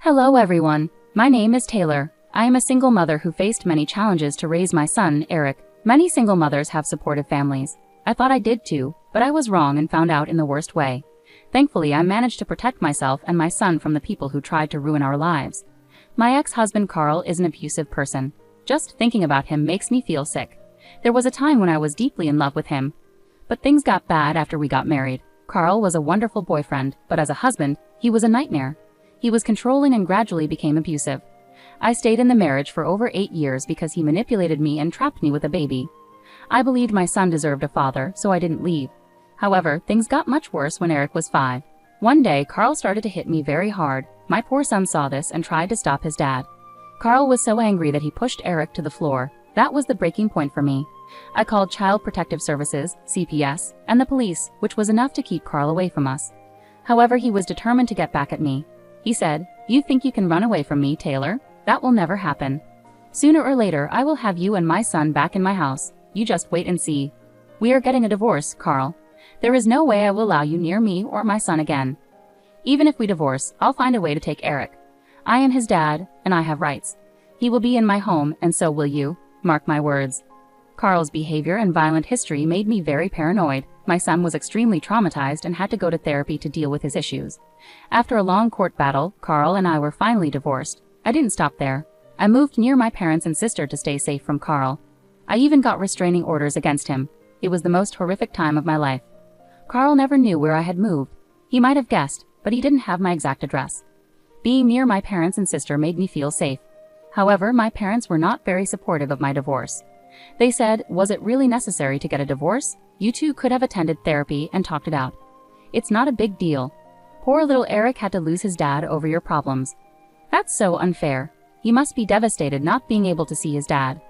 Hello everyone, my name is Taylor. I am a single mother who faced many challenges to raise my son, Eric. Many single mothers have supportive families. I thought I did too, but I was wrong and found out in the worst way. Thankfully, I managed to protect myself and my son from the people who tried to ruin our lives. My ex-husband Carl is an abusive person. Just thinking about him makes me feel sick. There was a time when I was deeply in love with him. But things got bad after we got married. Carl was a wonderful boyfriend, but as a husband, he was a nightmare. He was controlling and gradually became abusive. I stayed in the marriage for over 8 years because he manipulated me and trapped me with a baby. I believed my son deserved a father, so I didn't leave. However, things got much worse when Eric was 5. One day, Carl started to hit me very hard. My poor son saw this and tried to stop his dad. Carl was so angry that he pushed Eric to the floor. That was the breaking point for me. I called Child Protective Services, CPS, and the police, which was enough to keep Carl away from us. However, he was determined to get back at me. He said, "You think you can run away from me, Taylor? That will never happen. Sooner or later, I will have you and my son back in my house. You just wait and see. We are getting a divorce, Carl. There is no way I will allow you near me or my son again. Even if we divorce, I'll find a way to take Eric. I am his dad, and I have rights. He will be in my home, and so will you. Mark my words." Carl's behavior and violent history made me very paranoid. My son was extremely traumatized and had to go to therapy to deal with his issues. After a long court battle, Carl and I were finally divorced. I didn't stop there. I moved near my parents and sister to stay safe from Carl. I even got restraining orders against him. It was the most horrific time of my life. Carl never knew where I had moved. He might have guessed, but he didn't have my exact address. Being near my parents and sister made me feel safe. However, my parents were not very supportive of my divorce. They said, "Was it really necessary to get a divorce? You two could have attended therapy and talked it out. It's not a big deal. Poor little Eric had to lose his dad over your problems. That's so unfair. He must be devastated not being able to see his dad."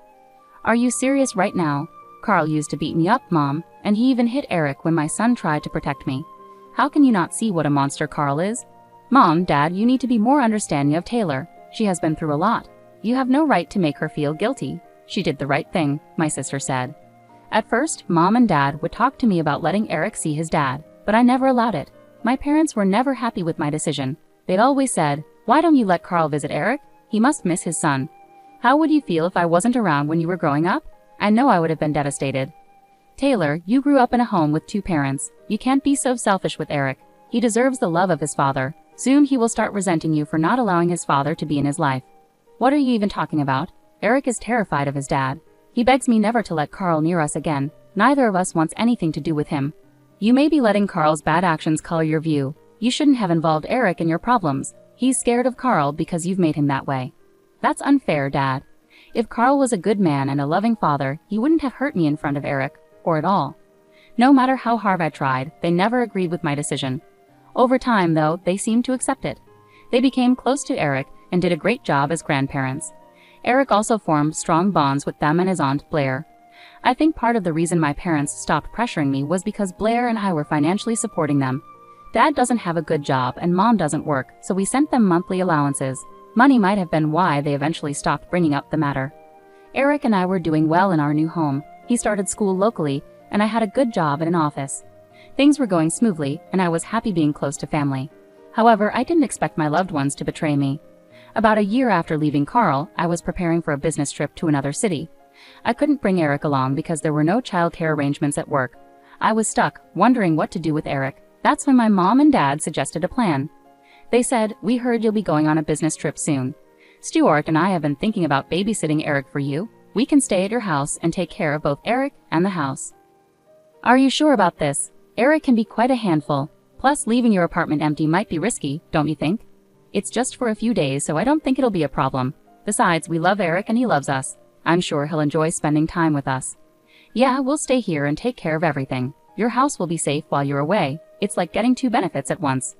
"Are you serious right now? Carl used to beat me up, Mom, and he even hit Eric when my son tried to protect me. How can you not see what a monster Carl is? Mom, Dad, you need to be more understanding of Taylor. She has been through a lot. You have no right to make her feel guilty. She did the right thing," my sister said. At first, Mom and Dad would talk to me about letting Eric see his dad, but I never allowed it. My parents were never happy with my decision. They'd always said, "Why don't you let Carl visit Eric? He must miss his son." How would you feel if I wasn't around when you were growing up? I know I would have been devastated. Taylor, you grew up in a home with 2 parents. You can't be so selfish with Eric. He deserves the love of his father. Soon he will start resenting you for not allowing his father to be in his life. What are you even talking about? Eric is terrified of his dad. He begs me never to let Carl near us again. Neither of us wants anything to do with him. You may be letting Carl's bad actions color your view. You shouldn't have involved Eric in your problems. He's scared of Carl because you've made him that way. That's unfair, Dad. If Carl was a good man and a loving father, he wouldn't have hurt me in front of Eric, or at all. No matter how hard I tried, they never agreed with my decision. Over time, though, they seemed to accept it. They became close to Eric and did a great job as grandparents. Eric also formed strong bonds with them and his aunt, Blair. I think part of the reason my parents stopped pressuring me was because Blair and I were financially supporting them. Dad doesn't have a good job and Mom doesn't work, so we sent them monthly allowances. Money might have been why they eventually stopped bringing up the matter. Eric and I were doing well in our new home. He started school locally, and I had a good job at an office. Things were going smoothly, and I was happy being close to family. However, I didn't expect my loved ones to betray me. About a year after leaving Carl, I was preparing for a business trip to another city. I couldn't bring Eric along because there were no childcare arrangements at work. I was stuck, wondering what to do with Eric. That's when my mom and dad suggested a plan. They said, "We heard you'll be going on a business trip soon. Stuart and I have been thinking about babysitting Eric for you. We can stay at your house and take care of both Eric and the house." "Are you sure about this? Eric can be quite a handful. Plus, leaving your apartment empty might be risky, don't you think? It's just for a few days, so I don't think it'll be a problem. Besides, we love Eric and he loves us. I'm sure he'll enjoy spending time with us." "Yeah, we'll stay here and take care of everything. Your house will be safe while you're away. It's like getting 2 benefits at once."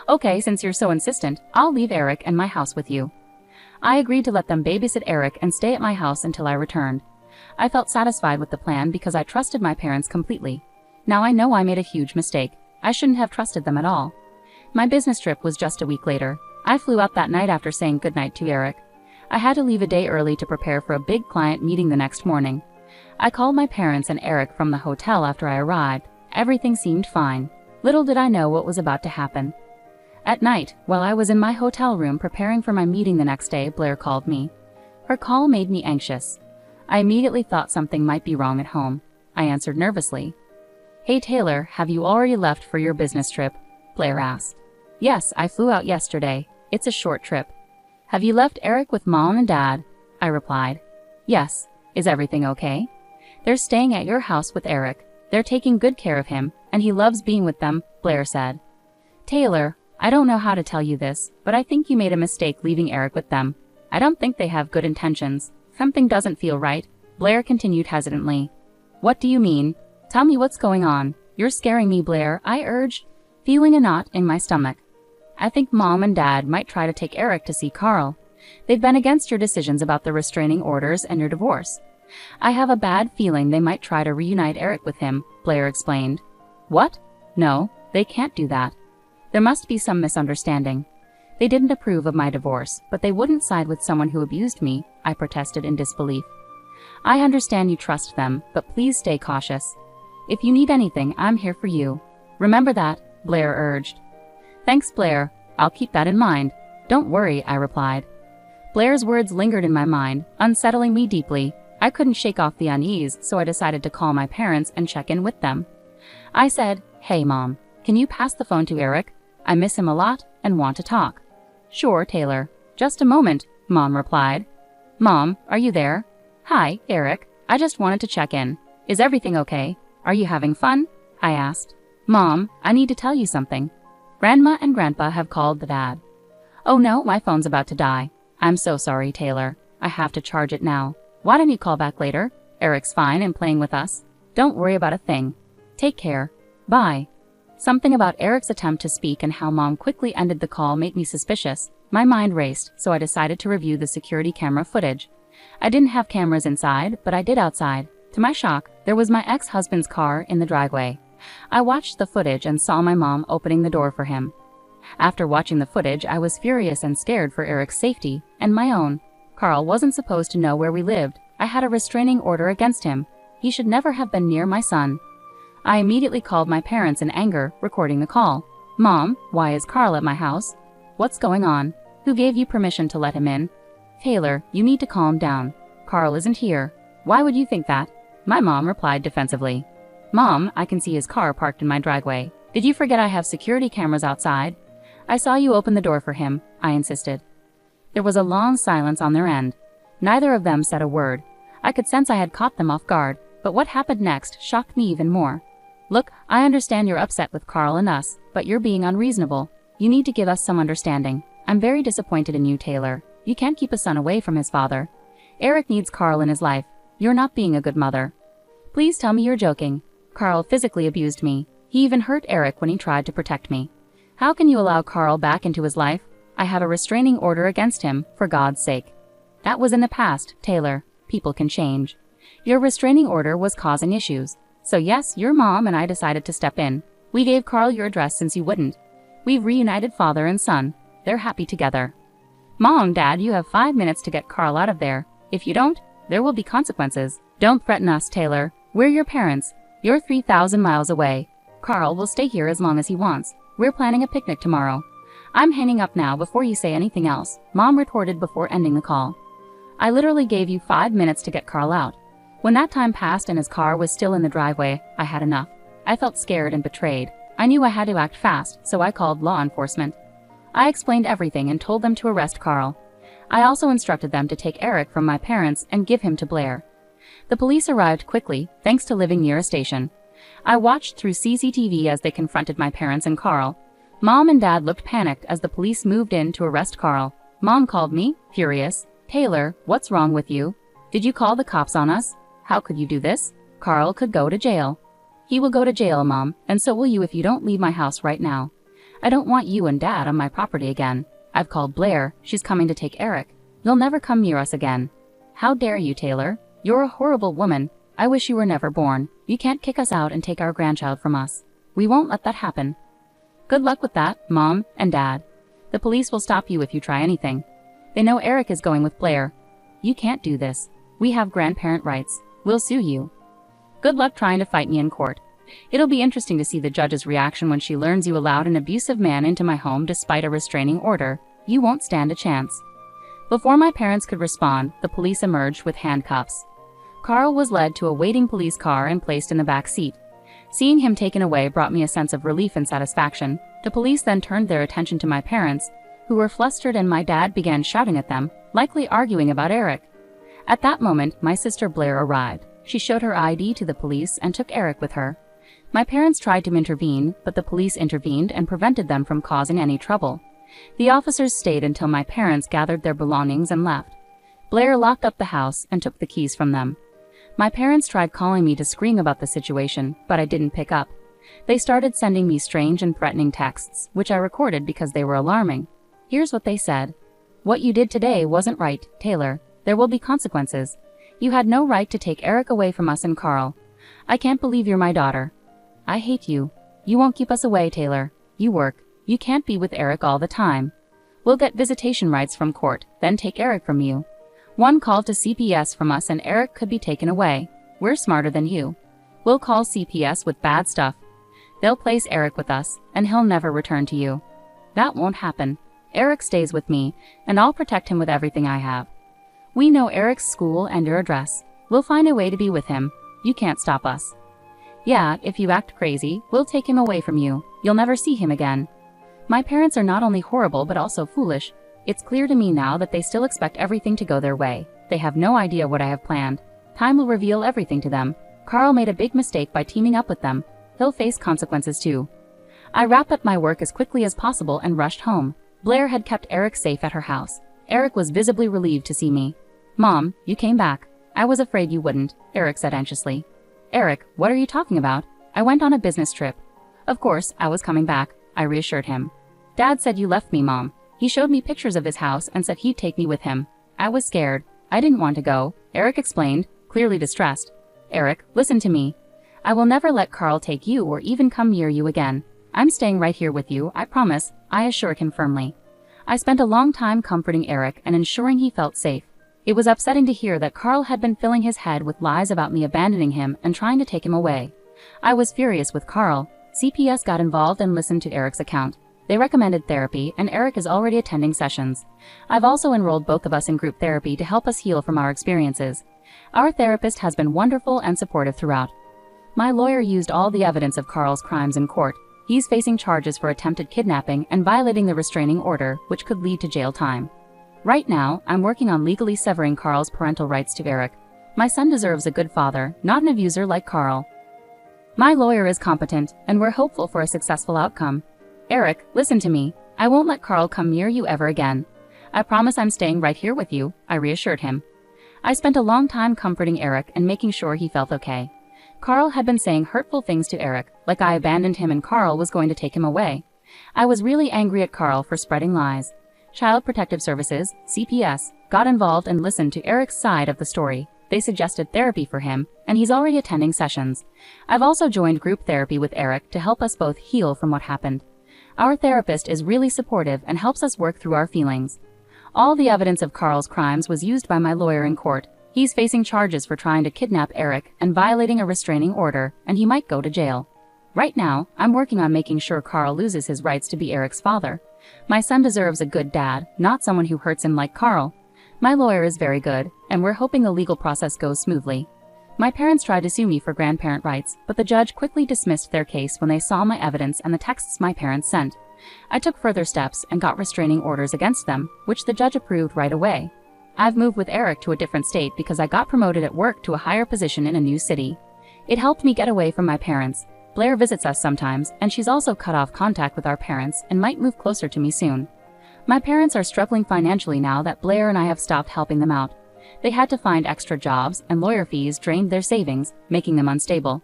"Okay, since you're so insistent, I'll leave Eric and my house with you." I agreed to let them babysit Eric and stay at my house until I returned. I felt satisfied with the plan because I trusted my parents completely. Now I know I made a huge mistake. I shouldn't have trusted them at all. My business trip was just a week later. I flew out that night after saying goodnight to Eric. I had to leave a day early to prepare for a big client meeting the next morning. I called my parents and Eric from the hotel after I arrived. Everything seemed fine. Little did I know what was about to happen. At night, while I was in my hotel room preparing for my meeting the next day, Blair called me. Her call made me anxious. I immediately thought something might be wrong at home. I answered nervously. "Hey Taylor, have you already left for your business trip?" Blair asked. "Yes, I flew out yesterday. It's a short trip." "Have you left Eric with Mom and Dad?" I replied. "Yes. Is everything okay?" "They're staying at your house with Eric. They're taking good care of him, and he loves being with them," Blair said. "Taylor, I don't know how to tell you this, but I think you made a mistake leaving Eric with them. I don't think they have good intentions. Something doesn't feel right," Blair continued hesitantly. "What do you mean? Tell me what's going on. You're scaring me, Blair," I urged, feeling a knot in my stomach. "I think Mom and Dad might try to take Eric to see Carl. They've been against your decisions about the restraining orders and your divorce. I have a bad feeling they might try to reunite Eric with him," Blair explained. "What? No, they can't do that. There must be some misunderstanding. They didn't approve of my divorce, but they wouldn't side with someone who abused me," I protested in disbelief. "I understand you trust them, but please stay cautious. If you need anything, I'm here for you. Remember that," Blair urged. "Thanks, Blair. I'll keep that in mind. Don't worry," I replied. Blair's words lingered in my mind, unsettling me deeply. I couldn't shake off the unease, so I decided to call my parents and check in with them. I said, "Hey, Mom, can you pass the phone to Eric? I miss him a lot and want to talk." "Sure, Taylor. Just a moment," Mom replied. "Mom, are you there?" "Hi, Eric. I just wanted to check in. Is everything okay? Are you having fun?" I asked. "Mom, I need to tell you something. Grandma and Grandpa have called the Dad." "Oh no, my phone's about to die. I'm so sorry, Taylor. I have to charge it now. Why don't you call back later? Eric's fine and playing with us. Don't worry about a thing. Take care. Bye." Something about Eric's attempt to speak and how Mom quickly ended the call made me suspicious. My mind raced, so I decided to review the security camera footage. I didn't have cameras inside, but I did outside. To my shock, there was my ex-husband's car in the driveway. I watched the footage and saw my mom opening the door for him. After watching the footage, I was furious and scared for Eric's safety and my own. Carl wasn't supposed to know where we lived. I had a restraining order against him. He should never have been near my son. I immediately called my parents in anger, recording the call. "Mom, why is Carl at my house? What's going on? Who gave you permission to let him in?" "Taylor, you need to calm down. Carl isn't here." "Why would you think that?" My mom replied defensively. "Mom, I can see his car parked in my driveway. Did you forget I have security cameras outside?" "I saw you open the door for him," I insisted. There was a long silence on their end. Neither of them said a word. I could sense I had caught them off guard, but what happened next shocked me even more. "Look, I understand you're upset with Carl and us, but you're being unreasonable. You need to give us some understanding. I'm very disappointed in you, Taylor. You can't keep a son away from his father. Eric needs Carl in his life. You're not being a good mother. Please tell me you're joking. Carl physically abused me. He even hurt Eric when he tried to protect me. How can you allow Carl back into his life? I have a restraining order against him, for God's sake." "That was in the past, Taylor. People can change. Your restraining order was causing issues. So yes, your mom and I decided to step in. We gave Carl your address since you wouldn't. We've reunited father and son. They're happy together. Mom, Dad, you have 5 minutes to get Carl out of there. If you don't, there will be consequences. Don't threaten us, Taylor. We're your parents. You're 3,000 miles away. Carl will stay here as long as he wants. We're planning a picnic tomorrow." "I'm hanging up now before you say anything else," Mom retorted before ending the call. "I literally gave you 5 minutes to get Carl out. When that time passed and his car was still in the driveway, I had enough. I felt scared and betrayed. I knew I had to act fast, so I called law enforcement. I explained everything and told them to arrest Carl. I also instructed them to take Eric from my parents and give him to Blair. The police arrived quickly, thanks to living near a station. I watched through CCTV as they confronted my parents and Carl. Mom and Dad looked panicked as the police moved in to arrest Carl. Mom called me, furious. "Taylor, what's wrong with you? Did you call the cops on us? How could you do this? Carl could go to jail." "He will go to jail, Mom, and so will you if you don't leave my house right now. I don't want you and Dad on my property again. I've called Blair. She's coming to take Eric. You'll never come near us again." "How dare you, Taylor? You're a horrible woman. I wish you were never born. You can't kick us out and take our grandchild from us. We won't let that happen." "Good luck with that, Mom and Dad. The police will stop you if you try anything. They know Eric is going with Blair. You can't do this. We have grandparent rights. We'll sue you." "Good luck trying to fight me in court. It'll be interesting to see the judge's reaction when she learns you allowed an abusive man into my home despite a restraining order. You won't stand a chance." Before my parents could respond, the police emerged with handcuffs. Carl was led to a waiting police car and placed in the back seat. Seeing him taken away brought me a sense of relief and satisfaction. The police then turned their attention to my parents, who were flustered, and my dad began shouting at them, likely arguing about Eric. At that moment, my sister Blair arrived. She showed her ID to the police and took Eric with her. My parents tried to intervene, but the police intervened and prevented them from causing any trouble. The officers stayed until my parents gathered their belongings and left. Blair locked up the house and took the keys from them. My parents tried calling me to scream about the situation, but I didn't pick up. They started sending me strange and threatening texts, which I recorded because they were alarming. Here's what they said. "What you did today wasn't right, Taylor. There will be consequences. You had no right to take Eric away from us and Carl. I can't believe you're my daughter. I hate you. You won't keep us away, Taylor. You work. You can't be with Eric all the time. We'll get visitation rights from court, then take Eric from you. One call to CPS from us and Eric could be taken away. We're smarter than you. We'll call CPS with bad stuff. They'll place Eric with us, and he'll never return to you. That won't happen. Eric stays with me, and I'll protect him with everything I have. We know Eric's school and your address. We'll find a way to be with him. You can't stop us. Yeah, if you act crazy, we'll take him away from you. You'll never see him again." My parents are not only horrible but also foolish. It's clear to me now that they still expect everything to go their way. They have no idea what I have planned. Time will reveal everything to them. Carl made a big mistake by teaming up with them. He'll face consequences too. I wrapped up my work as quickly as possible and rushed home. Blair had kept Eric safe at her house. Eric was visibly relieved to see me. "Mom, you came back. I was afraid you wouldn't," Eric said anxiously. "Eric, what are you talking about? I went on a business trip." "Of course, I was coming back," I reassured him. "Dad said you left me, Mom. He showed me pictures of his house and said he'd take me with him. I was scared. I didn't want to go," Eric explained, clearly distressed. "Eric, listen to me. I will never let Carl take you or even come near you again. I'm staying right here with you, I promise," I assured him firmly. I spent a long time comforting Eric and ensuring he felt safe. It was upsetting to hear that Carl had been filling his head with lies about me abandoning him and trying to take him away. I was furious with Carl. CPS got involved and listened to Eric's account. They recommended therapy, and Eric is already attending sessions. I've also enrolled both of us in group therapy to help us heal from our experiences. Our therapist has been wonderful and supportive throughout. My lawyer used all the evidence of Carl's crimes in court. He's facing charges for attempted kidnapping and violating the restraining order, which could lead to jail time. Right now, I'm working on legally severing Carl's parental rights to Eric. My son deserves a good father, not an abuser like Carl. My lawyer is competent, and we're hopeful for a successful outcome. Eric, listen to me. I won't let Carl come near you ever again. I promise I'm staying right here with you, I reassured him. I spent a long time comforting Eric and making sure he felt okay. Carl had been saying hurtful things to Eric, like I abandoned him and Carl was going to take him away. I was really angry at Carl for spreading lies. Child Protective Services, CPS, got involved and listened to Eric's side of the story. They suggested therapy for him, and he's already attending sessions. I've also joined group therapy with Eric to help us both heal from what happened. Our therapist is really supportive and helps us work through our feelings. All the evidence of Carl's crimes was used by my lawyer in court. He's facing charges for trying to kidnap Eric and violating a restraining order, and he might go to jail. Right now, I'm working on making sure Carl loses his rights to be Eric's father. My son deserves a good dad, not someone who hurts him like Carl. My lawyer is very good, and we're hoping the legal process goes smoothly. My parents tried to sue me for grandparent rights, but the judge quickly dismissed their case when they saw my evidence and the texts my parents sent. I took further steps and got restraining orders against them, which the judge approved right away. I've moved with Eric to a different state because I got promoted at work to a higher position in a new city. It helped me get away from my parents. Blair visits us sometimes, and she's also cut off contact with our parents and might move closer to me soon. My parents are struggling financially now that Blair and I have stopped helping them out. They had to find extra jobs, and lawyer fees drained their savings, making them unstable.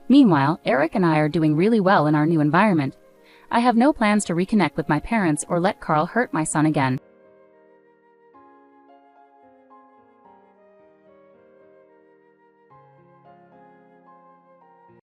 Meanwhile, Eric and I are doing really well in our new environment. I have no plans to reconnect with my parents or let Carl hurt my son again.